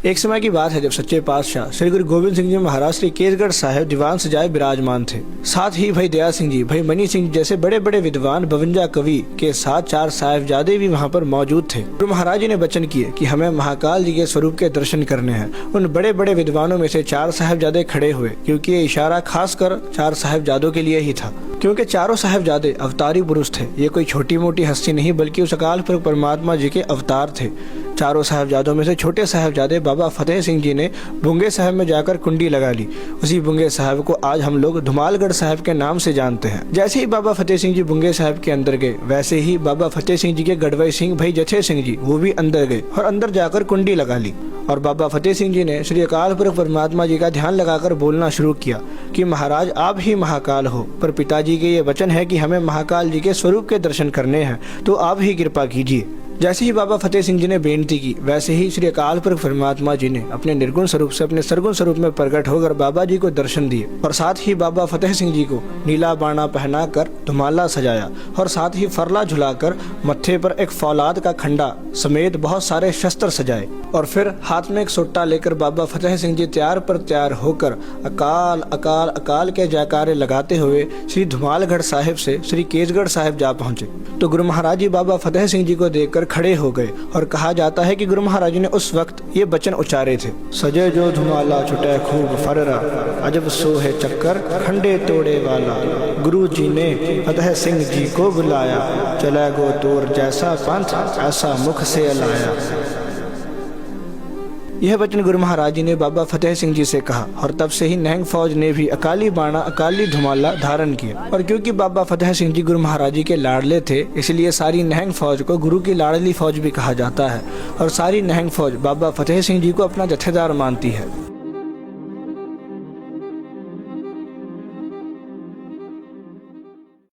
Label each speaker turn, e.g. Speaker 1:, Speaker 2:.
Speaker 1: एक समय की बात है जब सच्चे पातशाह श्री गुरु गोविंद सिंह जी महाराज श्री केसगढ़ साहिब दीवान सजाए विराजमान थे। साथ ही भाई दया सिंह जी, भाई मनी सिंह जैसे बड़े बड़े विद्वान 52 कवि के साथ 4 साहिबजादे भी वहां पर मौजूद थे। गुरु महाराज जी ने वचन किए कि हमें महाकाल जी के स्वरूप के दर्शन करने हैं। उन बड़े बड़े विद्वानों में से 4 साहिबजादे खड़े हुए, क्योंकि ये इशारा खासकर 4 साहिबजादों के लिए ही था, क्योंकि चारों साहिबजादे अवतारी पुरुष थे। ये कोई छोटी मोटी हस्ती नहीं बल्कि उस अकाल पुरख परमात्मा जी के अवतार थे। चारों साहिबजादों में से छोटे साहिबजादे बाबा फतेह सिंह जी ने बुंगे साहिब में जाकर कुंडी लगा ली। उसी बुंगे साहिब को आज हम लोग धुमालगढ़ साहिब के नाम से जानते हैं। जैसे ही बाबा फतेह सिंह जी बुंगे साहिब के अंदर गए, वैसे ही बाबा फतेह सिंह जी के गढ़वाई सिंह भाई जथे सिंह जी वो भी अंदर गए और अंदर जाकर कुंडी लगा ली। और बाबा फतेह सिंह जी ने श्री अकाल पुरख परमात्मा जी का ध्यान लगाकर बोलना शुरू किया कि महाराज आप ही महाकाल हो, पर पिताजी के ये वचन है कि हमें महाकाल जी के स्वरूप के दर्शन करने हैं, तो आप ही कृपा कीजिए। जैसे ही बाबा फतेह सिंह जी ने बेनती की, वैसे ही श्री अकाल पुरख परमात्मा जी ने अपने निर्गुण स्वरूप से अपने सरगुण स्वरूप में प्रकट होकर बाबा जी को दर्शन दिए। और साथ ही बाबा फतेह सिंह जी को नीला बाणा पहनाकर धुमाला सजाया और साथ ही फरला झुलाकर मत्थे पर एक फौलाद का खंडा समेत बहुत सारे शस्त्र सजाए। और फिर हाथ में एक सोटा लेकर बाबा फतेह सिंह जी तैयार पर तैयार होकर अकाल अकाल अकाल के जयकारे लगाते हुए श्री धुमालगढ़ साहिब से श्री केसगढ़ साहिब जा पहुंचे। तो गुरु महाराज जी बाबा फतेह सिंह जी को देखकर खड़े हो गए और कहा जाता है कि गुरु महाराज जी ने उस वक्त ये वचन उच्चारे थे, सजे जो धुमाला छुटे खूब फररा, अजब सोहे चक्कर खंडे तोड़े वाला। गुरु जी ने फतेह सिंह जी को बुलाया, चला गो तोर जैसा पंथ ऐसा मुख से लाया। यह वचन गुरु महाराज जी ने बाबा फतेह सिंह जी से कहा और तब से ही नहंग फौज ने भी अकाली बाणा अकाली धुमाला धारण किया। और क्योंकि बाबा फतेह सिंह जी गुरु महाराज जी के लाडले थे, इसलिए सारी नहंग फौज को गुरु की लाडली फौज भी कहा जाता है। और सारी नहंग फौज बाबा फतेह सिंह जी को अपना जत्थेदार मानती है।